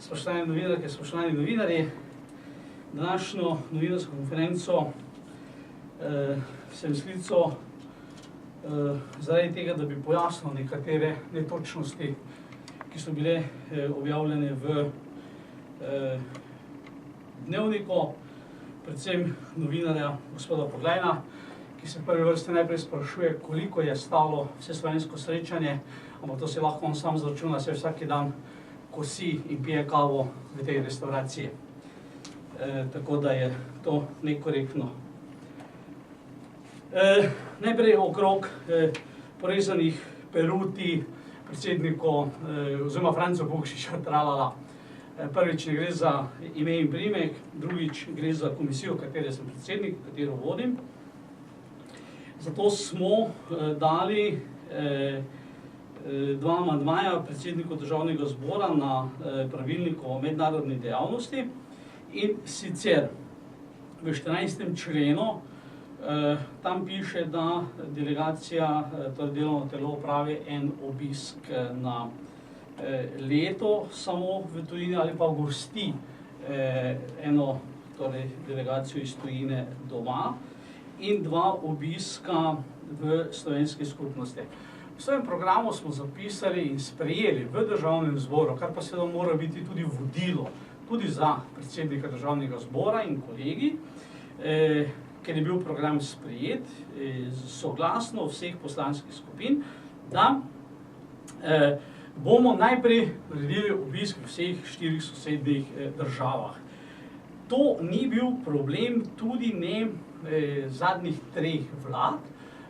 Spoštovane novinarke, spoštovani novinarji, današnjo novinarsko konferenco sem sklical zaradi tega, da bi pojasnil nekatere netočnosti, ki so bile objavljene v Dnevniku, predvsem novinarja gospoda Poglajna, ki se v prvi vrsti najprej sprašuje, koliko je stalo vseslovensko srečanje, ampak to se lahko on sam zračuna, se vsak dan kosi in pije kavo v tej restauraciji. Tako da je to nekorektno. Najprej okrog porezanih peruti predsedniku oziroma Francu Bukšiča tralala. Prvič ne gre za ime in priimek, drugič gre za komisijo, katere sem predsednik, katero vodim. Zato smo dali dva amandmaja predsedniku Državnega zbora na pravilnik o mednarodni dejavnosti. In sicer v 14. členu tam piše, da delegacija, torej delovno telo, opravi en obisk na leto samo v tujini ali pa gosti eno delegacijo iz tujine doma in dva obiska v slovenski skupnosti. V svojem programu smo zapisali in sprejeli v Državnem zboru, kar pa seveda mora biti tudi vodilo, tudi za predsednika Državnega zbora in kolegi, ker je bil program sprejet soglasno vseh poslanskih skupin, da bomo najprej naredili obisk v vseh 4 sosednjih državah. To ni bil problem tudi ne zadnjih 3 vlad,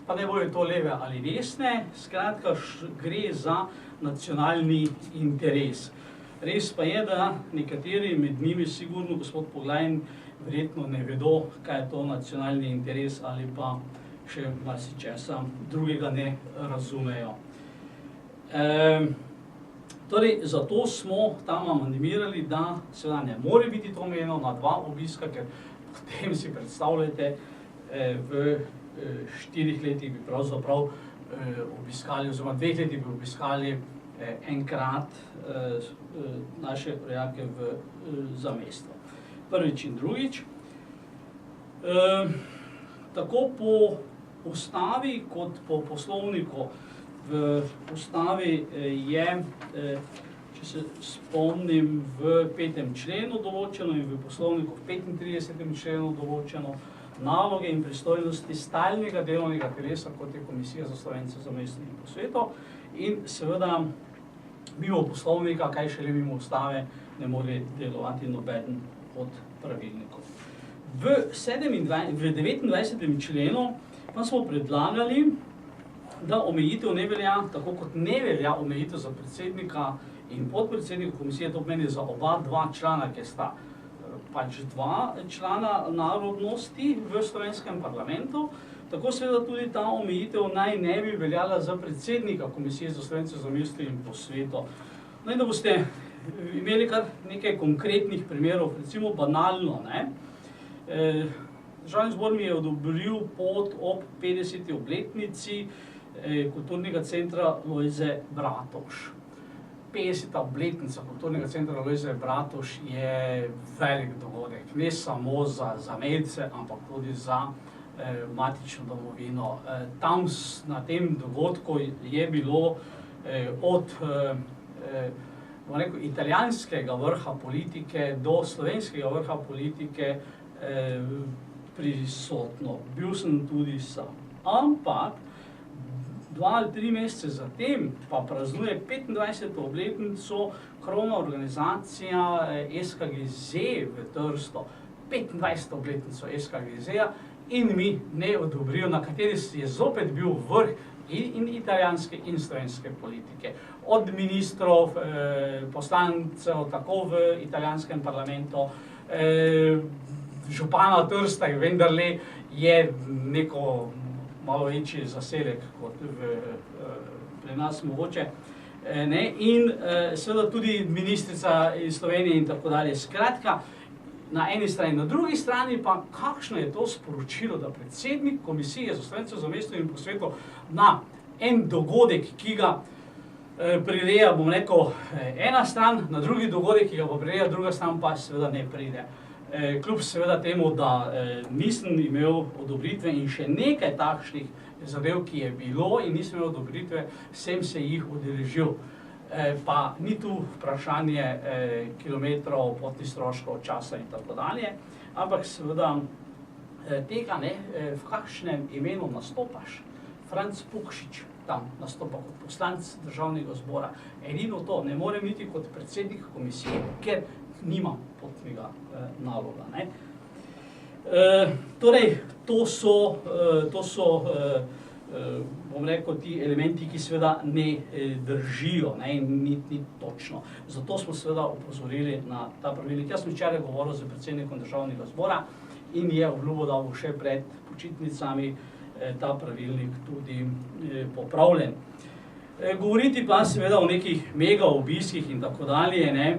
pa ne bojo to leve ali desne, skratka gre za nacionalni interes. Res pa je, da nekateri med njimi, sigurno gospod Poglajn, verjetno ne vedo, kaj je to nacionalni interes ali pa še marsičesa drugega ne razumejo. Torej, zato smo tam amandmirali, da seveda ne more biti to omejeno na 2 obiska, ker potem si predstavljate, v 4 letih bi pravzaprav obiskali, oziroma 2 letih bi obiskali enkrat naše rojake v zamestvo. Prvič in drugič. Tako po ustavi kot po poslovniku. V ustavi je, če se spomnim, v 5. členu določeno in v poslovniku v 35. členu določeno naloge in pristojnosti stalnega delovnega telesa, kot je Komisija za Slovence v zamejstvu in po svetu. In seveda mimo poslovnika, kaj šele mimo ustave, ne more delovati nobeden od pravilnikov. V 29. členu pa smo predlagali, da omejitev ne velja, tako kot ne velja omejitev za predsednika in podpredsednika komisije, to pomeni za oba 2 člana, ki sta pač 2 člana narodnosti v slovenskem parlamentu, tako seveda tudi ta omejitev naj ne bi veljala za predsednika Komisije za Slovence v zamejstvu in po svetu. No in da boste imeli kar nekaj konkretnih primerov, recimo banalno, Državni zbor mi je odobril pot ob 50. obletnici Kulturnega centra Lojze Bratož. 50. obletnica Kulturnega centra Lojze Bratož je velik dogodek, ne samo za zamejce, ampak tudi za matično domovino. Tam na tem dogodku je bilo od italijanskega vrha politike do slovenskega vrha politike prisotno. Bil sem tudi sam. Ampak 2 ali 3 mesece zatem pa praznuje 25. obletnico krovna organizacija SKGZ v Trstu. 25. obletnico SKGZ-ja in mi ne odobrijo, na kateri je zopet bil vrh in italijanske in slovenske politike. Od ministrov, poslancev, tako v italijanskem parlamentu, župana Trsta, vendarle je neko malo večji zaselek kot pri nas mogoče. In seveda tudi ministrica iz Slovenije in tako dalje. Skratka, na eni strani, na drugi strani pa kakšno je to sporočilo, da predsednik Komisije za Slovence v zamejstvu in po svetu na en dogodek, ki ga prireja, bom rekel, ena stran, na drugi dogodek, ki ga pa prireja druga stran, pa seveda ne pride. Kljub seveda temu, da nisem imel odobritve in še nekaj takšnih zadev, ki je bilo in nisem imel odobritve, sem se jih udeležil. Pa ni tu vprašanje kilometrov, potnih stroškov, časa in tako dalje, ampak seveda tega, v kakšnem imenu nastopaš. Franc Pukšič tam nastopa kot poslanec Državnega zbora. Edino to, ne morem iti kot predsednik komisije, ker nimam potnega naloga. Torej, to so bom rekel, ti elementi, ki seveda ne držijo, in ni točno. Zato smo seveda opozorili na ta pravilnik. Jaz sem včeraj govoril z predsednikom Državnega zbora in je obljubil, da bo še pred počitnicami ta pravilnik tudi popravljen. Govoriti pa seveda o nekih mega obiskih in tako dalje,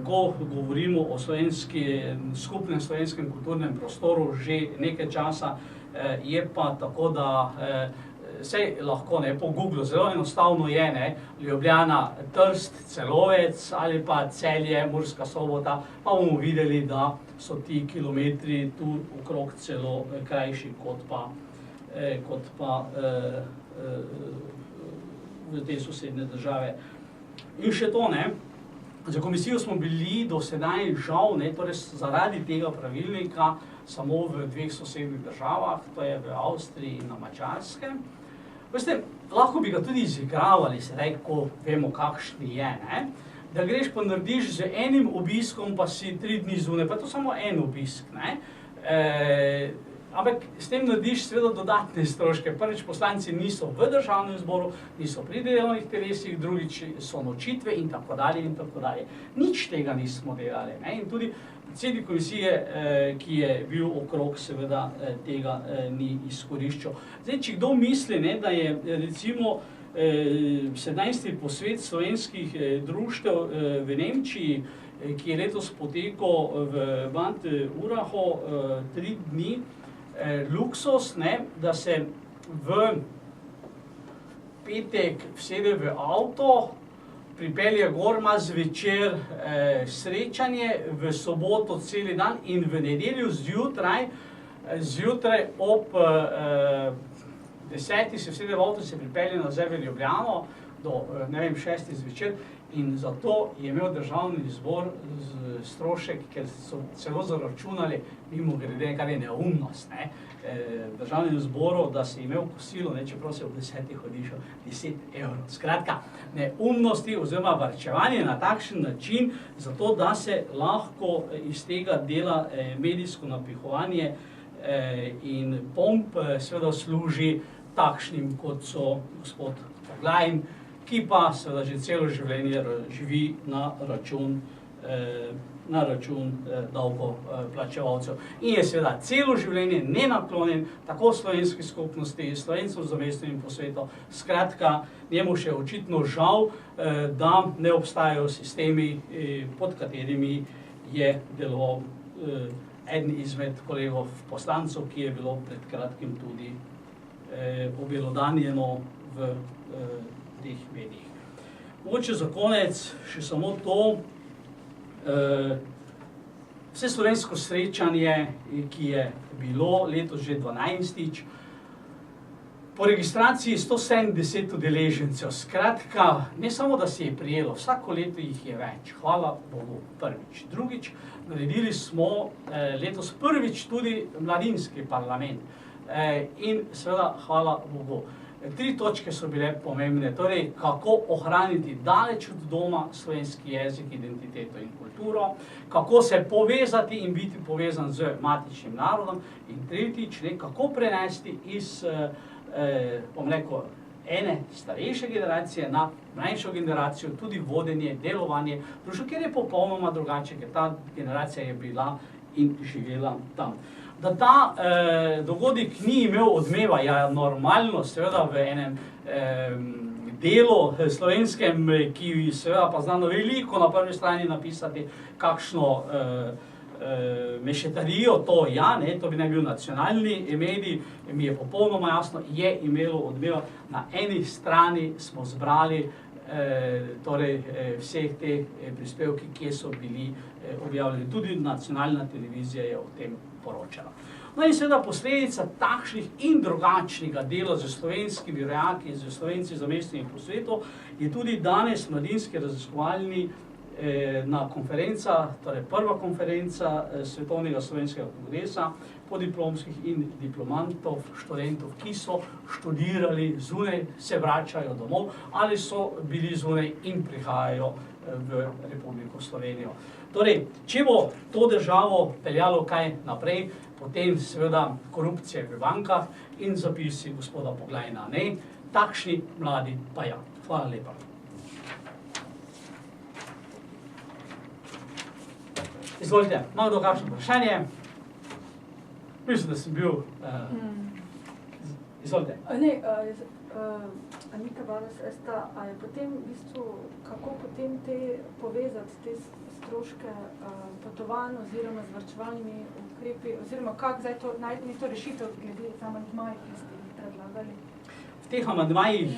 ko govorimo o skupnem slovenskem kulturnem prostoru že nekaj časa, je pa tako, da sej lahko po Googlu, zelo enostavno je, Ljubljana, Trst, Celovec ali pa Celje, Murska Sobota, pa bomo videli, da so ti kilometri tu okrog celo krajši kot pa v te sosednje države. In še to, za komisijo smo bili do sedaj žal, torej zaradi tega pravilnika, samo v dveh sosednjih državah, to je v Avstriji in na Madžarskem. Veste, lahko bi ga tudi izigravali, sedaj, ko vemo, kakšni je, da greš pa narediš z enim obiskom, pa si 3 dni zunaj, pa to samo en obisk, ampak s tem narediš seveda dodatne stroške. Prvič, poslanci niso v Državnem zboru, niso pri delovnih telesih, drugič so nočitve in tako dalje in tako dalje. Nič tega nismo delali, in tudi predsednik komisije, ki je bil okrog, seveda tega ni izkoriščal. Zdaj, če kdo misli, da je recimo 17. posvet slovenskih društev v Nemčiji, ki je letos potekal v Bad Urahu 3 dni, luksus, da se v petek vsede v avto, pripelje gor, ima zvečer srečanje, v soboto celi dan in v nedeljo zjutraj ob 10. se vsede v avto, se pripelje nazaj v Ljubljano do 6. zvečer. In zato je imel Državni zbor strošek, ker so celo zaračunali, mimogrede, kar je neumnost, Državnemu zboru, da si imel kosilo, čeprav se ob 10. hodišel, 10 evrov. Skratka, neumnosti oziroma varčevanje na takšen način, zato da se lahko iz tega dela medijsko napihovanje in pomp seveda služi takšnim, kot so gospod Poglajn, ki pa seveda že celo življenje živi na račun davkoplačevalcev. In je seveda celo življenje nenaklonjen tako slovenski skupnosti, Slovencem v zamejstvu in po svetu. Skratka, njemu še očitno žal, da ne obstajajo sistemi, pod katerimi je deloval eden izmed kolegov poslancev, ki je bilo pred kratkim tudi obelodanjeno v teh medijih. Mogoče za konec še samo to, vse slovensko srečanje, ki je bilo letos že 12. po registraciji 170 udeležencev. Skratka, ne samo, da se je prijelo, vsako leto jih je več, hvala Bogu, prvič. Drugič, naredili smo letos prvič tudi mladinski parlament in seveda hvala Bogu. 3 točke so bile pomembne, torej kako ohraniti daleč od doma slovenski jezik, identiteto in kulturo, kako se povezati in biti povezan z matičnim narodom in tretjič, kako prenesti iz, bom rekel, ene starejše generacije na mlajšo generacijo tudi vodenje, delovanje društva, ker je popolnoma drugače, ker ta generacija je bila in živela tam. Da ta dogodek ni imel odmeva, je normalno, seveda v enem delu slovenskem, ki seveda pa znano veliko na prvi strani napisati, kakšno mešetarijo, to ja, ne, to bi naj bil nacionalni medij, mi je popolnoma jasno, je imelo odmeva. Na eni strani smo zbrali torej vseh teh prispevki, ki so bili objavljeni. Tudi nacionalna televizija je o tem poročala. No in seveda posledica takšnih in drugačnega dela z slovenskimi rojaki, z Slovenci zamestniki po svetu, je tudi danes Mladinski raziskovalni na konferenca, torej prva konferenca Svetovnega slovenskega kongresa podiplomskih in diplomantov, študentov, ki so študirali zunaj, se vračajo domov ali so bili zunaj in prihajajo v Republiko Slovenijo. Torej, če bo to državo peljalo kaj naprej, potem seveda korupcija v bankah in zapisi gospoda Poglajna ne, takšni mladi pa ja. Hvala lepa. Izvolite, ima kdo kakšno vprašanje? Mislim, da sem bil... Izvolite. Anika Balas, a je potem v bistvu, kako potem povezati te stroške potovanj oziroma z varčevalnimi ukrepi, oziroma kako zdaj najti to rešitev glede amandmajev, ki ste jih predlagali? V teh amandmajih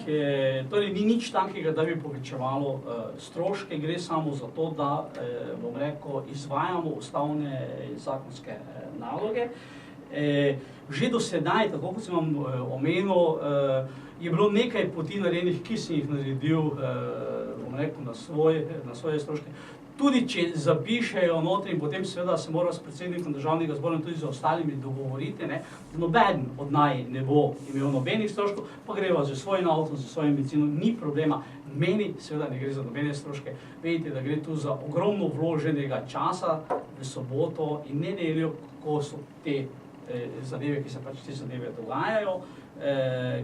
torej ni nič takega, da bi povečevalo stroške, gre samo za to, da, bom rekel, izvajamo ustavne zakonske naloge. Že do sedaj, tako kot sem vam omenil, je bilo nekaj poti narejenih, ki sem jih naredil, bom rekel, na svoje stroške. Tudi če zapišejo notri in potem seveda se mora s predsednikom državnega zbora in tudi z ostalimi dogovoriti, ne, noben od naj ne bo imel nobenih stroškov, pa greva z svojim avtom, z svojim benzinom, ni problema. Meni seveda ne gre za nobene stroške. Vedite, da gre tu za ogromno vloženega časa v soboto in nedeljo, ko so te zadeve, ki se pač te zadeve dogajajo.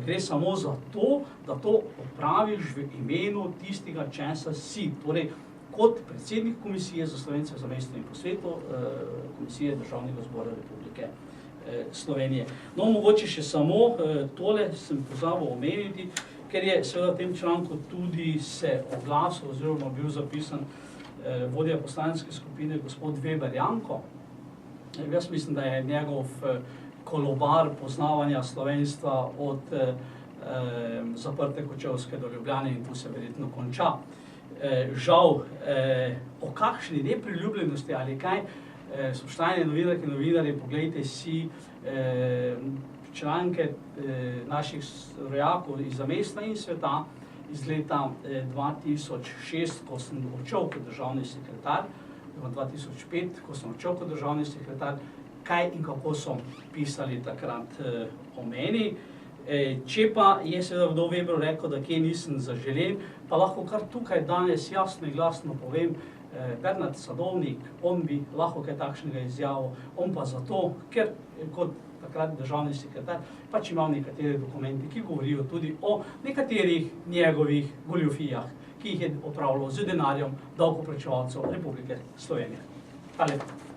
Gre samo za to, da to opraviš v imenu tistega, česa si. Torej, kot predsednik Komisije za Slovence v zamestju in po svetu, Komisije Državnega zbora Republike Slovenije. No, mogoče še samo tole sem pozabil omeniti, ker je seveda v tem članku tudi se oglasil oziroma bil zapisan vodja poslanske skupine gospod Weber Janko. Jaz mislim, da je njegov kolobar poznavanja slovenstva od zaprte Kočevske do Ljubljane in tu se verjetno konča. Žal, o kakšni nepriljubljenosti ali kaj, spoštovani novinarke in novinarji, poglejte si članke naših rojakov iz zamestja in sveta iz leta 2006, ko sem odšel kot državni sekretar, 2005, ko sem odšel kot državni sekretar, kaj in kako so pisali takrat o meni. Če pa je seveda kdo Weber rekel, da kje nisem zaželen, pa lahko kar tukaj danes jasno in glasno povem, Bernard Sadovnik, on bi lahko kaj takšnega izjavil, on pa zato, ker kot takrat državni sekretar pač imel nekatere dokumenti, ki govorijo tudi o nekaterih njegovih goljufijah, ki jih je opravljal z denarjem davkoplačevalcev Republike Slovenije. Hvala lepa.